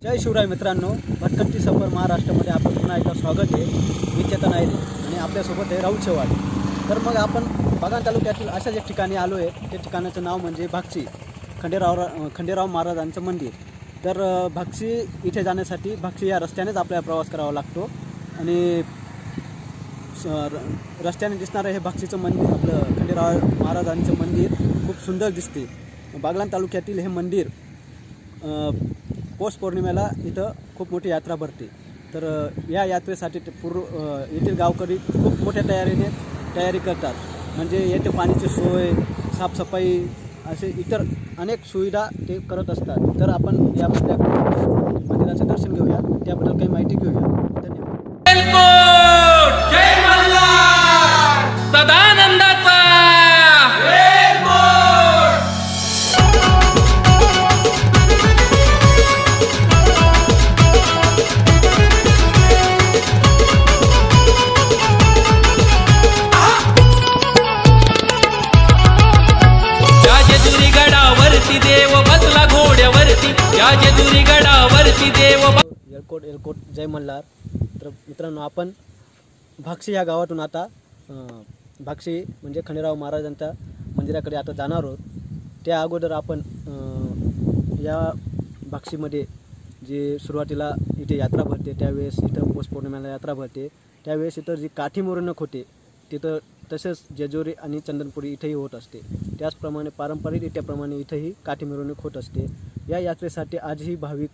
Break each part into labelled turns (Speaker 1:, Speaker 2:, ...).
Speaker 1: जय शिवराय मित्रांनो, भटकंती सफर महाराष्ट्रामध्ये आपलं पुन्हा एकदा स्वागत आहे। मी चेतन आहे आणि आपल्यासोबत आहे राहुल चव्हाण। तर मग आपण बागान तालुक्यातील अशाच एक ठिकाणी आलो आहे। ते ठिकाणाचं नाव म्हणजे भाक्षी, खंडेराव महाराजांचं मंदिर। तर भाक्षी इथे जाण्यासाठी भाक्षी या रस्त्यानेच आपल्याला प्रवास करावा लागतो आणि रस्त्याने दिसणारं हे भाक्षीचं मंदिर, आपलं खंडेराव महाराजांचं मंदिर खूप सुंदर दिसते। बागलाण तालुक्यातील हे मंदिर पौष पौर्णिमेला इथं खूप मोठी यात्रा भरते। तर या यात्रेसाठी येथील गावकरी खूप मोठ्या तयारी करतात। म्हणजे येथे पाण्याची सोय, साफसफाई असे इतर अनेक सुविधा ते करत असतात। तर आपण या मंदिराचं दर्शन घेऊया, त्याबद्दल काही माहिती घेऊया। धन्यवाद।
Speaker 2: जय मल्हार, सदानंदाचा देव बसला घोड्यावरती, या जेजुरी गडावरती देव।
Speaker 1: एलकोट जय मल्हार। तर मित्रांनो, आपण भाक्षी या गावातून आता भाक्षी म्हणजे खंडेराव महाराजांच्या मंदिराकडे आता जाणार आहोत। त्या अगोदर आपण या भाक्षीमध्ये जे सुरुवातीला इथे यात्रा भरते, त्यावेळेस इथं पौष पौर्णिमेला यात्रा भरते, त्यावेळेस इथं जी काठी मिरवणूक होते तिथं, तसेच जेजुरी आणि चंदनपुरी इथेही होत असते। त्याचप्रमाणे पारंपरिकरित्याप्रमाणे इथेही काठी मिरवणूक होत असते। या यात्रेसाठी आजही भाविक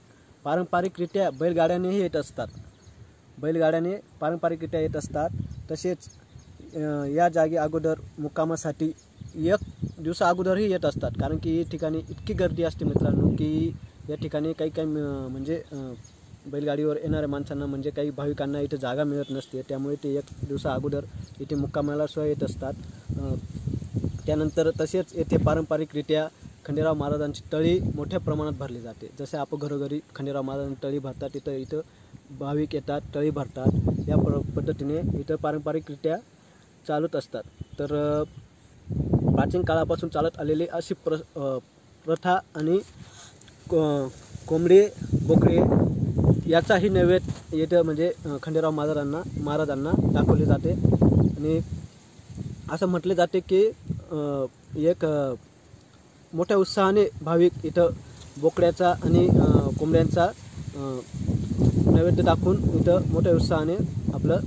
Speaker 1: पारंपरिकरित्या बैलगाड्यानेही येत असतात, पारंपरिकरित्या येत असतात। तसेच या जागी अगोदर मुक्कामासाठी एक दिवसा अगोदरही येत असतात, कारण की या ठिकाणी इतकी गर्दी असते मित्रांनो की या ठिकाणी काही म्हणजे बैलगाडीवर येणाऱ्या माणसांना म्हणजे काही भाविकांना इथे जागा मिळत नसते, त्यामुळे ते एक दिवसा अगोदर इथे मुक्कामाला सोय येत असतात। त्यानंतर तसेच येथे पारंपरिकरित्या खंडेराव महाराजांची तळी मोठ्या प्रमाणात भरली जाते। जसे आपण घरोघरी खंडेराव महाराजांची तळी भरतात, इथं भाविक येतात, तळी भरतात। या पद्धतीने इथं पारंपरिकरित्या चालत असतात। तर प्राचीन काळापासून चालत आलेली अशी प्रथा आणि कोंबडी बोकडे याचाही नैवेद्य येथे म्हणजे खंडेराव महाराजांना दाखवले जाते। आणि असं म्हटले जाते की एक मोठ्या उत्साहाने भाविक इथं बोकड्याचा आणि कोंबड्यांचा नैवेद्य दाखवून इथं मोठ्या उत्साहाने आपलं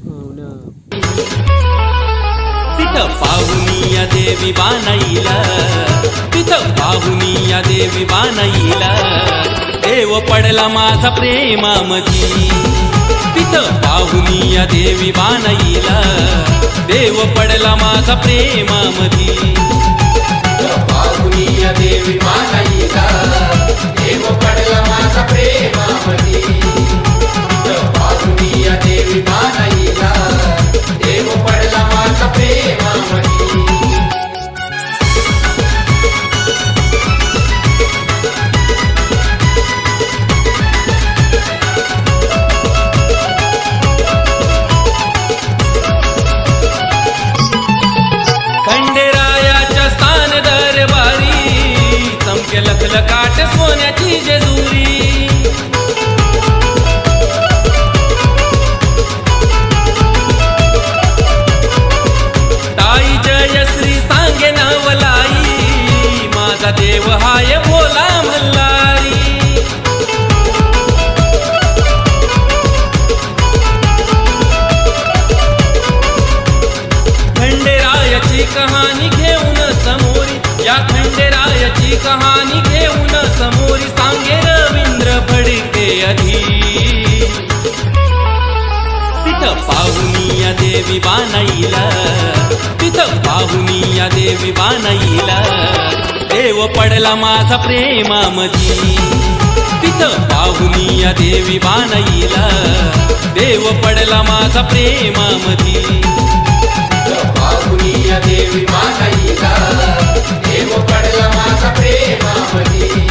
Speaker 2: तिथं पाहुनी या देवी बानाईला, तिथं पाहुनी या देवी बानाईला, देव पडला माझा प्रेमामधी। तिथं पाहुनी या देवी बानाईला, देव पडला माझा प्रेमामधी। पाहुनी या देवी बानाईला, देव पडला माझा प्रेमामधी। पाहुनी या देवी बानाईला, देव पडला माझा प्रेमामधी। लखलखाट सोन्याची जेजुरी, ताई जयश्री सांगे नावलाई, माझा देव हाय भोला मल्हारी। खंडेरायाची कहाणी घेऊन समोरी, या खंडेरायाची कहाणी घेऊन समोरी, सांगे रवींद्र फडके अधी। तिथं पाहुनी या देवी बानाईला, तिथं पाहुनी या देवी बानाईला, देव पडला माझा प्रेमामधी। तिथं पाहुनी या देवी बानाईला, देव पडला माझा प्रेमामधी। पाहुनी या देवी बानाईला, देव पडला माझा प्रेमामधी।